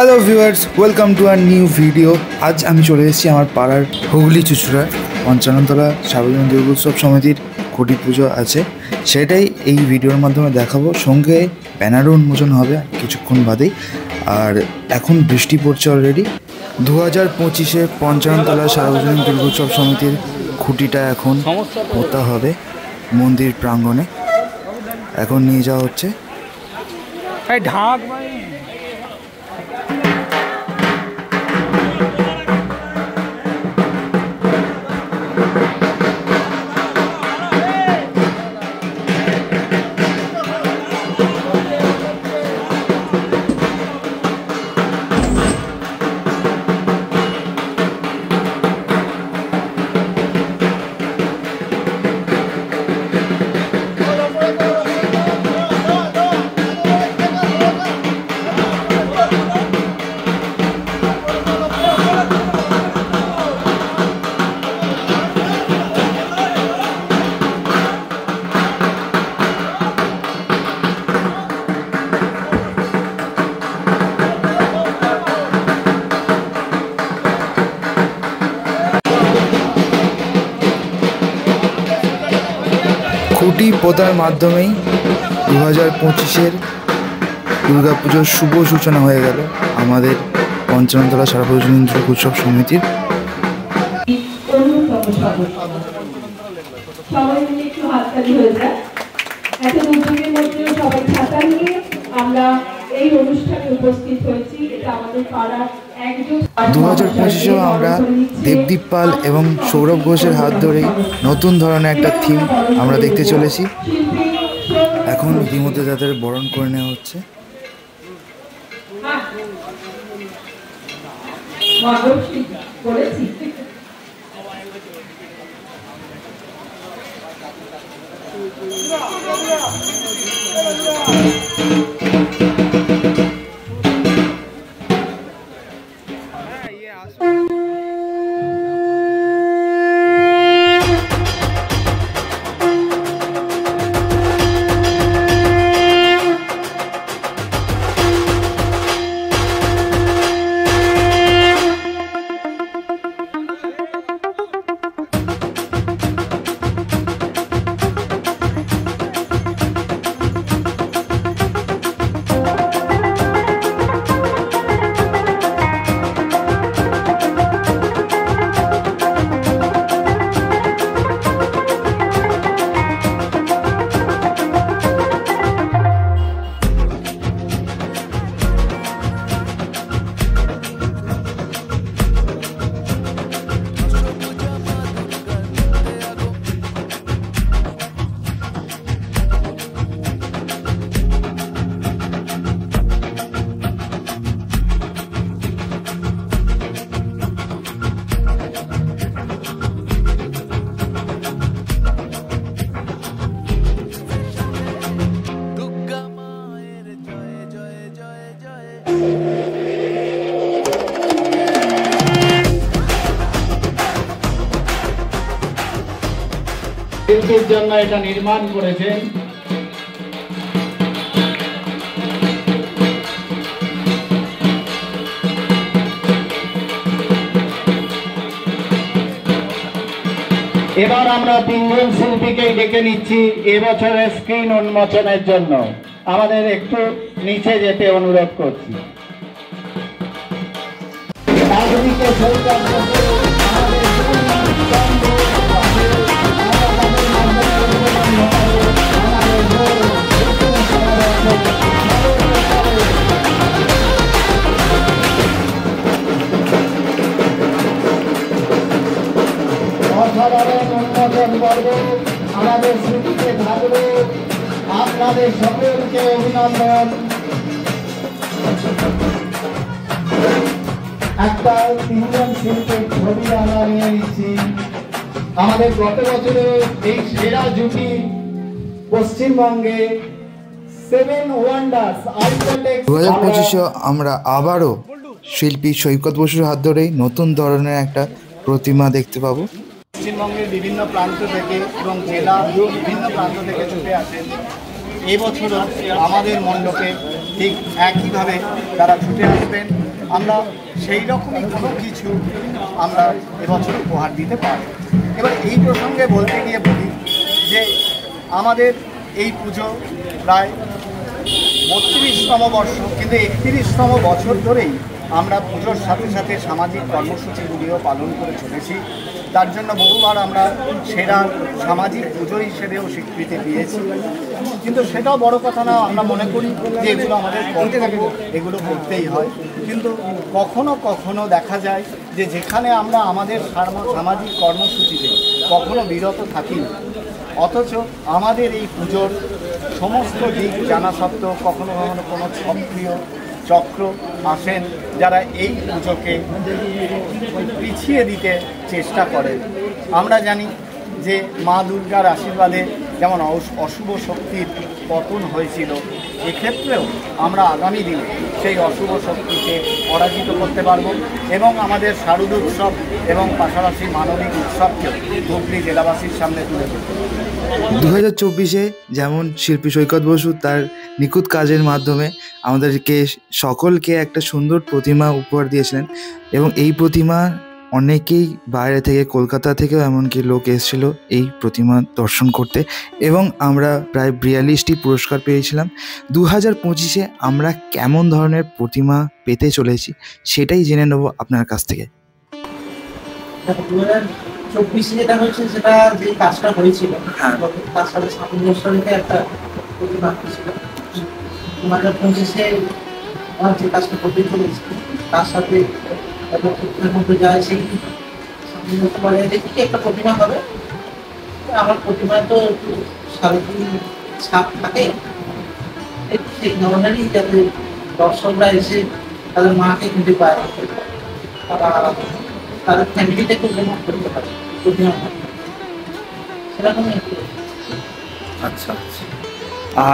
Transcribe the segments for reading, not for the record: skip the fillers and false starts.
Hello viewers welcome to our new video. আজ আমি চলে এসেছি আমার পাড়ার হুগলি চুচুড়া পঞ্চাননতলা সার্বজনীন দুর্গোৎসব সমিতির খুঁটি পুজো আছে, সেটাই এই ভিডিওর মাধ্যমে দেখাবো। সঙ্গে ব্যানারও উন্মোচন হবে কিছুক্ষণ বাদেই। আর এখন বৃষ্টি পড়ছে অলরেডি। 2025-এ পঞ্চাননতলা সার্বজনীন দুর্গোৎসব সমিতির খুঁটিটা এখন পোতা হবে মন্দির প্রাঙ্গণে। এখন নিয়ে যাওয়া হচ্ছে। ঢাক খুঁটি পোতার মাধ্যমেই 2025-এর দুর্গাপুজোর শুভ সূচনা হয়ে গেল আমাদের পঞ্চাননতলা সার্বজনীন দুর্গোৎসব সমিতির। সবাই মিলে একটু হাততালি হয়ে যায়। এত দুর্যোগের মধ্যেও সবাই ছাতা নিয়ে আমরা এই অনুষ্ঠানে উপস্থিত হয়েছি। এটা আমাদের পাড়ার 2025-এও আমরা দেবদীপ পাল এবং সৌরভ ঘোষের হাত ধরেই নতুন ধরনের একটা থিম আমরা দেখতে চলেছি। এখন ইতিমধ্যে তাদের বরণ করে নেওয়া হচ্ছে। শিল্পীর জন্য এটা নির্মাণ করেছেন। এবার আমরা তিনজন শিল্পীকেই ডেকে নিচ্ছি এবছরের স্ক্রিন উন্মোচনের জন্য। আমাদের একটু নিচে যেতে অনুরোধ করছি। অসাধারণ উন্মোচন পর্ব আমাদের স্মৃতিতে থাকবে। আপনাদের সকলকে অভিনন্দন। একটা তিনজন শিল্পীর ছবি আমরা নিয়ে নিচ্ছি। আমাদের গত বছরে এই সেরা জুটি পশ্চিমবঙ্গে 7 ওয়ান্ডার্স আইকটেক্স। 2025-এ আমরা আবারও শিল্পী সৈকত বসুর হাত ধরেই নতুন ধরনের একটা প্রতিমা দেখতে পাবো। পশ্চিমবঙ্গের বিভিন্ন প্রান্ত থেকে এবং জেলা বিভিন্ন প্রান্ত থেকে ছুটে আসেন। এবছরও আমাদের মণ্ডপে ঠিক একইভাবে তারা ছুটে আসবেন। আমরা সেই রকমই কোনো কিছু আমরা এবছর উপহার দিতে পারি। এবার এই প্রসঙ্গে বলতে গিয়ে বলি যে আমাদের এই পুজো প্রায় 32তম বর্ষ, কিন্তু 31তম বছর ধরেই আমরা পুজোর সাথে সাথে সামাজিক কর্মসূচিগুলিও পালন করে চলেছি। তার জন্য বহুবার আমরা সেরা সামাজিক পুজো হিসেবেও স্বীকৃতি দিয়েছি, কিন্তু সেটাও বড় কথা না। আমরা মনে করি যে এগুলো আমাদের কর্তব্য, এগুলো করতেই হয়। কিন্তু কখনো কখনো দেখা যায় যে যেখানে আমরা আমাদের সামাজিক কর্মসূচিতে কখনো বিরত থাকি না, অথচ আমাদের এই পুজোর সমস্ত দিক জানা সত্ত্বেও কখনো কখনো কোনো সক্রিয় চক্র আসেন যারা এই পুজোকে পিছিয়ে দিতে চেষ্টা করেন। আমরা জানি যে মা দুর্গার আশীর্বাদে যেমন অশুভ শক্তির পতন হয়েছিল, এক্ষেত্রেও আমরা আগামী দিনে সেই অশুভ শক্তিকে পরাজিত করতে পারব এবং আমাদের শারদ উৎসব এবং পাশাপাশি মানবিক উৎসবকে হুগলি জেলাবাসীর সামনে তুলে ধরতে পারব। 2024-এ যেমন শিল্পী সৈকত বসু তার নিখুঁত কাজের মাধ্যমে আমাদেরকে সকলকে একটা সুন্দর প্রতিমা উপহার দিয়েছিলেন, এবং এই প্রতিমা অনেকেই বাইরে থেকে, কলকাতা থেকেও এমনকি লোক এসেছিল এই প্রতিমা দর্শন করতে, এবং আমরা প্রায় 42টি পুরস্কার পেয়েছিলাম। 2025-এ আমরা কেমন ধরনের প্রতিমা পেতে চলেছি সেটাই জেনে নেব আপনার কাছ থেকে। 2024 যেটা হয়েছে, সেটা যে কাজটা হয়েছিল তার সাথে সামঞ্জস্যে একটা প্রতিমা ছিল। 2025-এ আমার যে কাজটা করতে চলেছে তার সাথে মধ্যে যায় সেই সামঞ্জস্য বজায় রেখে একটা প্রতিমা হবে। আমার প্রতিমায় তো একটু সারাদিন ছাপ থাকে, সেই ধরনেরই যাতে দর্শকরা এসে তাদের মাকে খুঁজে পায়, তাদের ফ্যামিলিতে খুব উপভোগ করতে পারে প্রতিমা, সেরকমই একটু। আচ্ছা আচ্ছা।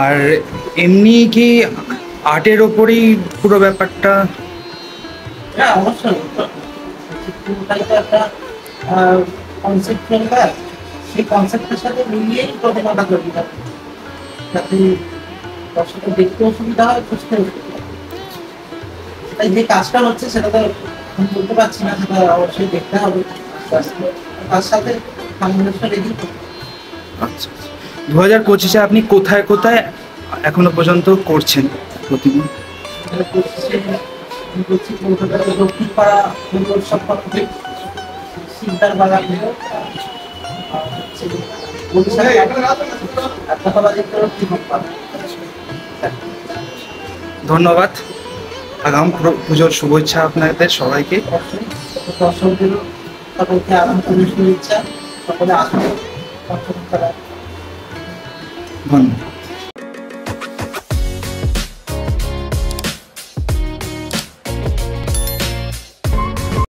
আর এমনি কি আর্টের ওপরেই পুরো ব্যাপারটা? হ্যাঁ, অবশ্যই। পুরোটাই তো একটা কনসেপ্টের কাজ, সেই কনসেপ্টের সাথে মিলিয়েই প্রতিমাটা তৈরি হবে, যাতে দর্শকের দেখতেও সুবিধা হয়, বুঝতেও সুবিধা হয়। তাই যে কাজটা হচ্ছে সেটা তো আমি বলতে পারছি না, সেটা অবশ্যই দেখতে হবে, তার সাথে সামঞ্জস্য রেখেই করতে হবে। আচ্ছা, 2025-এ আপনি কোথায় কোথায় এখনো পর্যন্ত করছেন প্রতিমা? কলকাতার দক্ষিণপাড়া উৎসব কমিটি, সিকদার বাগান, ধন্যবাদ। আগাম পুজোর শুভেচ্ছা আপনাদের সবাইকে। দর্শকদেরও সকলকে আগাম পুজোর শুভেচ্ছা, সকলে আসুন। ধন্যবাদ।